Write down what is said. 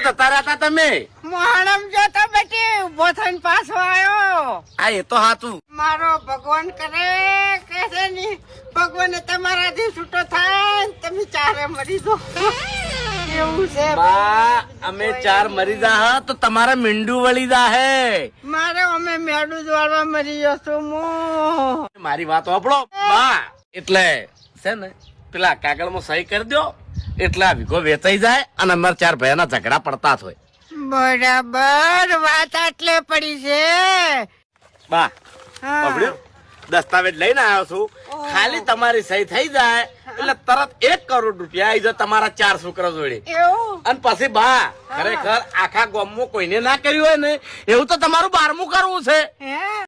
જતા રહ્યા તમે? મોહણમ જતો બેટી ઉભો થઈને પાછો આવ્યો. આ એ તો હાચું. મારો ભગવાન કરે કે છે ની ભગવાને તમારાથી છૂટો થાય ને તમે ચારે મરી દો એવું છે. બા અમે 4 મરી જા તો તમારા મીંડું વળી જાહે. મારે અમે મેડું જ વાળવા મરી જશું હું. મારી વાત સાંભળો બા. એટલે છે ને પેલા કાગળમાં સહી કરી દો એટલે આ વીઘો વેચાઈ જાય અને અમારા 4 ભાઈના ઝઘડા પડતા જ હોય. બરાબર વાત આટલે પડી છે. બા હા. સાંભળ્યું? દસ્તાવેજ લઈને આવ્યો છું. ખાલી તમારી સહી થઈ જાય એટલે તરત 1 કરોડ રૂપિયા આવી જાય તમારા 4 છોકરા જોડે. એવું અને પછી બા ખરેખર આખા ગામમાં કોઈને ના કર્યું હોય ને એવું તો તમારું 12મું કરવું છે. હે